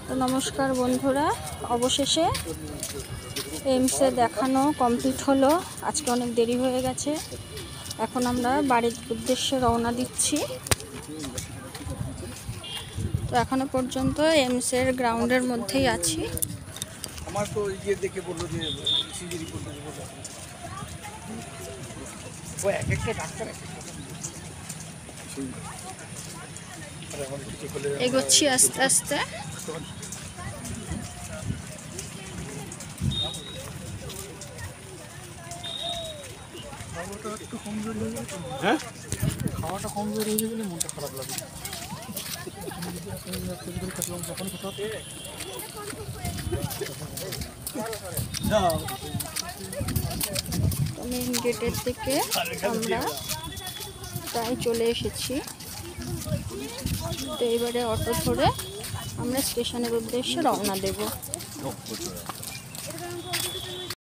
তো নমস্কার বন্ধুরা, অবশেষে এইমসে দেখানো কমপ্লিট হলো। আজকে অনেক দেরি হয়ে গেছে। এখন আমরা বাড়ির উদ্দেশ্যে রওনা দিচ্ছি। তো এখনো পর্যন্ত এইমসের গ্রাউন্ডের মধ্যেই আছি। আমার তো ইয়ে দেখে বললো যে সিজি রিপোর্ট দেখে বললো ও এক একটা ডাক্তার এগোচ্ছি আস্তে আস্তে। একটু কমজোরি হয়ে গেছে। হ্যাঁ, খাওয়াটা কমজোরি হয়ে গেলে মনটা খারাপ লাগে। মেইন গেটের দিকে আমরা প্রায় চলে এসেছি। তো এবারে অটো ধরে আমরা স্টেশনের উদ্দেশ্যে রওনা দেব।